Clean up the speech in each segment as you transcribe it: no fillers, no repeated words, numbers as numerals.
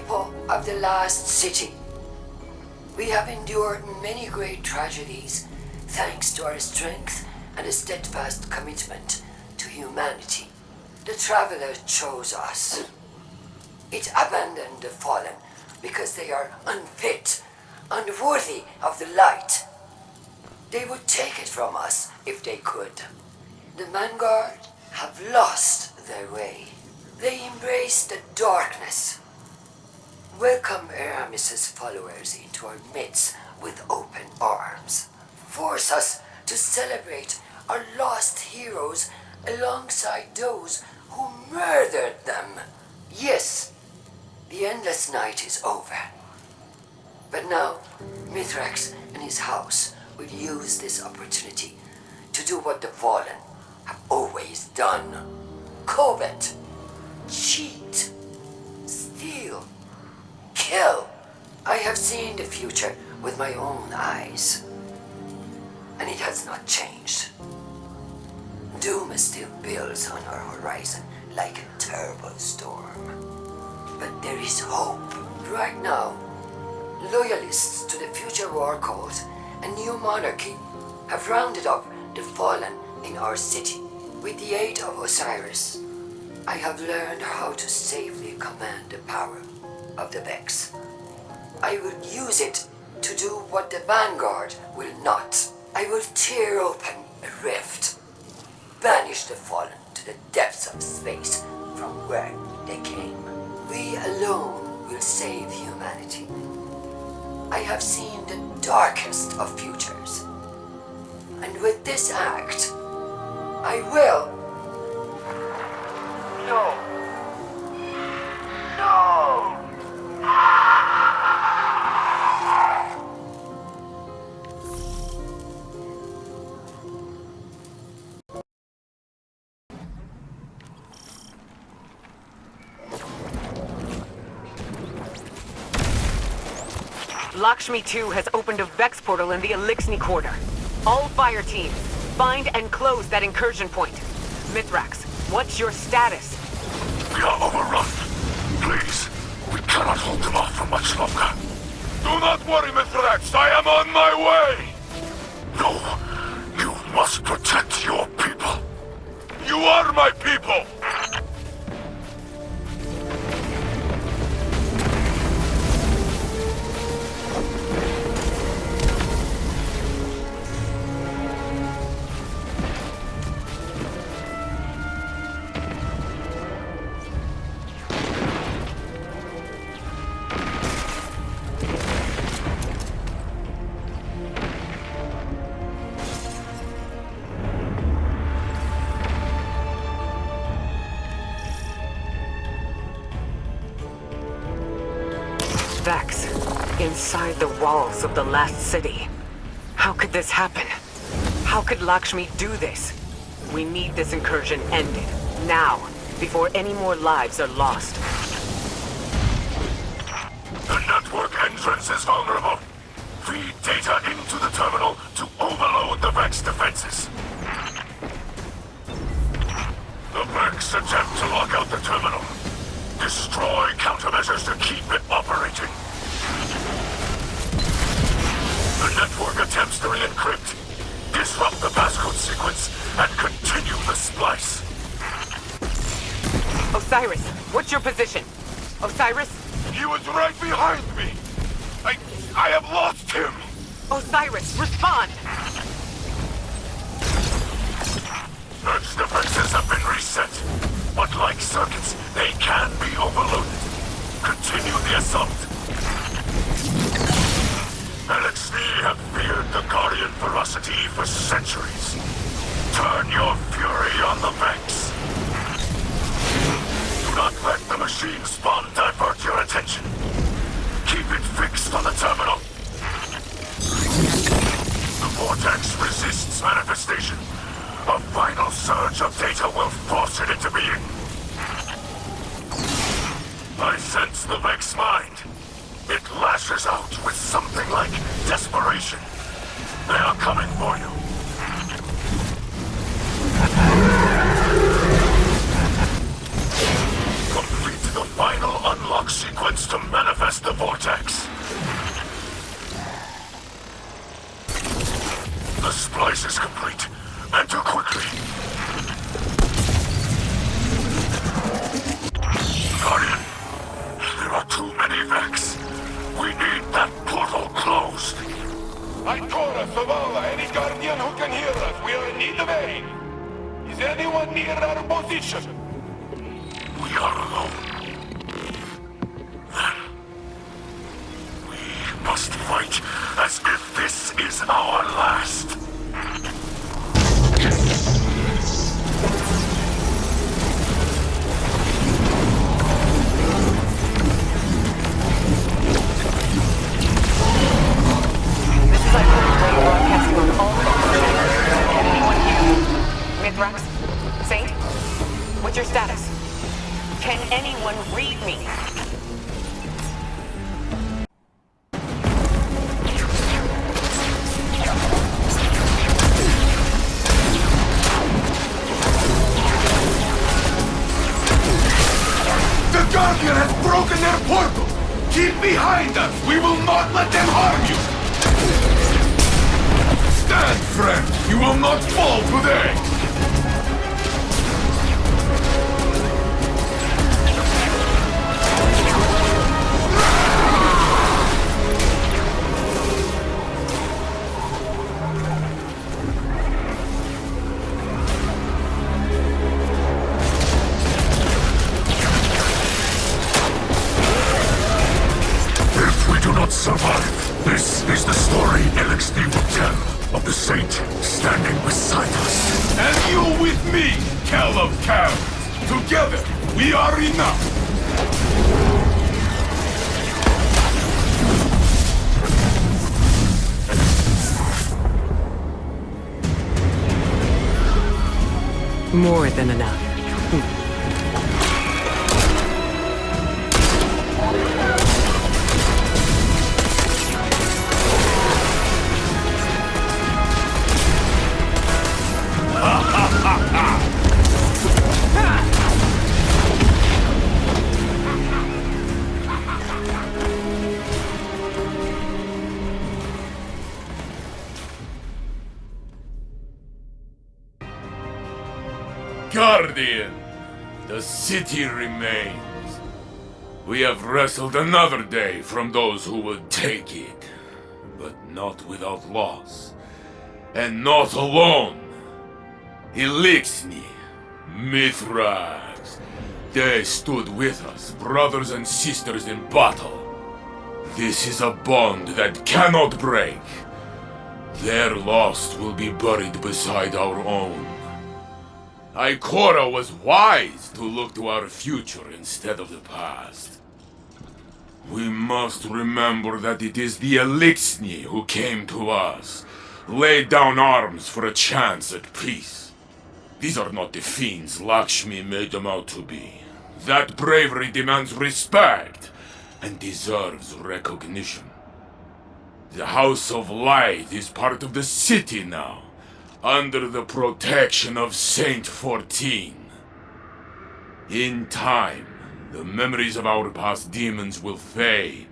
people of the last city. We have endured many great tragedies thanks to our strength and a steadfast commitment to humanity. The Traveler chose us. It abandoned the fallen because they are unfit, unworthy of the light. They would take it from us if they could. The Vanguard have lost their way. They embrace the darkness. Welcome Aramis's followers into our midst with open arms. Force us to celebrate our lost heroes alongside those who murdered them. Yes, the endless night is over. But now, Mithrax and his house will use this opportunity to do what the Fallen have always done. Covet, cheat, steal, kill. I have seen the future with my own eyes, and it has not changed. Doom still builds on our horizon like a terrible storm. But there is hope. Right now, loyalists to the future war cult and new monarchy have rounded up the fallen in our city. With the aid of Osiris, I have learned how to safely command the power of the Vex. I will use it to do what the Vanguard will not. I will tear open a rift, banish the fallen to the depths of space from where they came. We alone will save humanity. I have seen the darkest of futures. And with this act, I will... No! Lakshmi 2 has opened a Vex portal in the Elixni Quarter. All fire teams, find and close that incursion point. Mithrax, what's your status? We are overrun. Please, we cannot hold them off for much longer. Do not worry, Mithrax. I am on my way. No, you must protect your people. You are my people. Vex, inside the walls of the last city. How could this happen? How could Lakshmi do this? We need this incursion ended, now, before any more lives are lost. The network entrance is vulnerable. Feed data into the terminal to overload the Vex defenses. The Vex attempt to lock out the terminal. Destroy countermeasures to keep it operating. The network attempts to re-encrypt, disrupt the passcode sequence, and continue the splice. Osiris, what's your position? Osiris? He was right behind me! I have lost him! Osiris, respond! Earth's defenses have been reset, but like circuits, they can be overloaded. Continue the assault. Elixni have feared the Guardian ferocity for centuries. Turn your fury on the Vex. Do not let the machine spawn divert your attention. Keep it fixed on the terminal. The vortex resists manifestation. A final surge of data will force it into being. I sense the Vex mind. It lashes out with something like desperation. They are coming for you. Complete the final unlock sequence chance to manifest the vortex. The splice is complete. Enter quickly. Guardian, there are too many Vex. We need that portal closed. Ikora, Savala, any Guardian who can hear us, we are in need of aid. Is anyone near our position? We are alone. Then, we must fight as if this is our last. Broadcasting on all Can anyone hear me? Mithrax? Saint? What's your status? Can anyone read me? The Guardian has broken their portal! Keep behind us! We will not let them harm you! Stand, friend! You will not fall today! If we do not survive, this is the story LXD will tell of the Saint standing beside us. And you with me, Cal of Cows! Together, we are enough! More than enough. Guardian, the city remains. We have wrestled another day from those who would take it, but not without loss. And not alone. Elixni, Mithrax, they stood with us, brothers and sisters in battle. This is a bond that cannot break. Their loss will be buried beside our own. Ikora was wise to look to our future instead of the past. We must remember that it is the Elixni who came to us, laid down arms for a chance at peace. These are not the fiends Lakshmi made them out to be. That bravery demands respect and deserves recognition. The House of Light is part of the city now, under the protection of Saint 14. In time, the memories of our past demons will fade,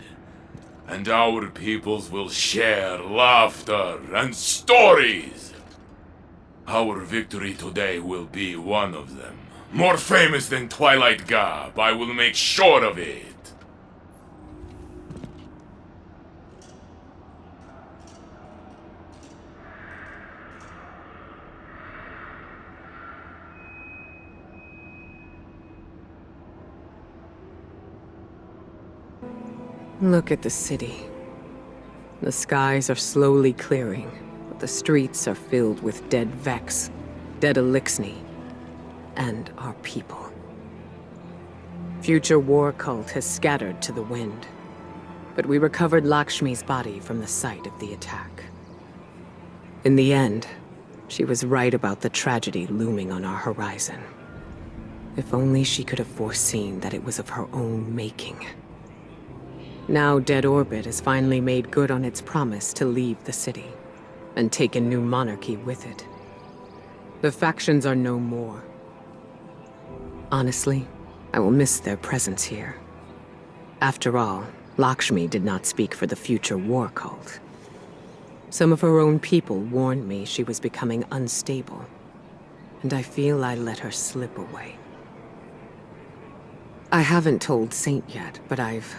and our peoples will share laughter and stories. Our victory today will be one of them. More famous than Twilight Gap, I will make sure of it. Look at the city. The skies are slowly clearing, but the streets are filled with dead Vex, dead Elixni, and our people. Future war cult has scattered to the wind, but we recovered Lakshmi's body from the site of the attack. In the end, she was right about the tragedy looming on our horizon. If only she could have foreseen that it was of her own making. Now Dead Orbit has finally made good on its promise to leave the city, and take a new monarchy with it. The factions are no more. Honestly, I will miss their presence here. After all, Lakshmi did not speak for the future war cult. Some of her own people warned me she was becoming unstable, and I feel I let her slip away. I haven't told Saint yet, but I've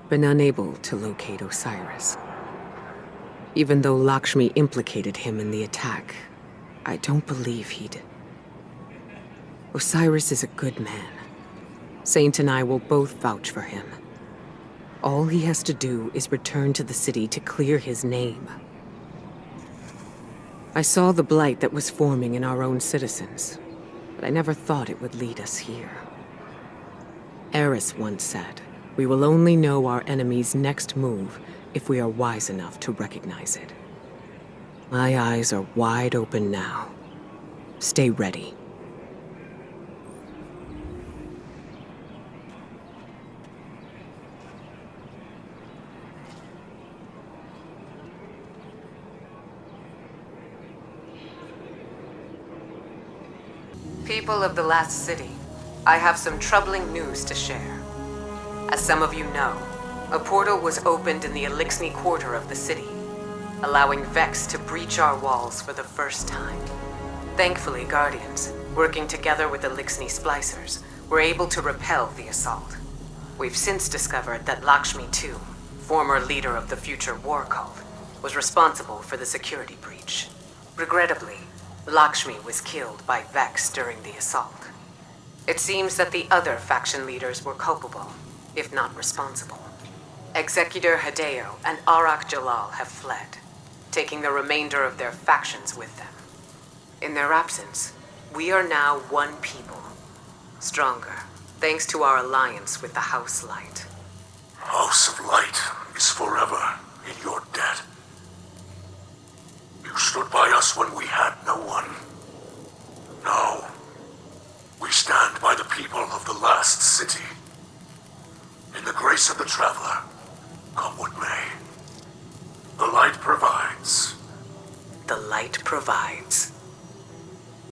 been unable to locate Osiris. Even though Lakshmi implicated him in the attack, I don't believe he'd... Osiris is a good man. Saint and I will both vouch for him. All he has to do is return to the city to clear his name. I saw the blight that was forming in our own citizens, but I never thought it would lead us here. Eris once said, "We will only know our enemy's next move if we are wise enough to recognize it." My eyes are wide open now. Stay ready. People of the Last City, I have some troubling news to share. As some of you know, a portal was opened in the Elixni quarter of the city, allowing Vex to breach our walls for the first time. Thankfully, Guardians, working together with Elixni Splicers, were able to repel the assault. We've since discovered that Lakshmi too, former leader of the future war cult, was responsible for the security breach. Regrettably, Lakshmi was killed by Vex during the assault. It seems that the other faction leaders were culpable, if not responsible. Executor Hideo and Arak Jalal have fled, taking the remainder of their factions with them. In their absence, we are now one people, stronger, thanks to our alliance with the House Light. House of Light is forever in your debt. You stood by us when we had no one. Now, we stand by the people of the Last City. In the grace of the Traveler, come what may. The Light provides. The Light provides.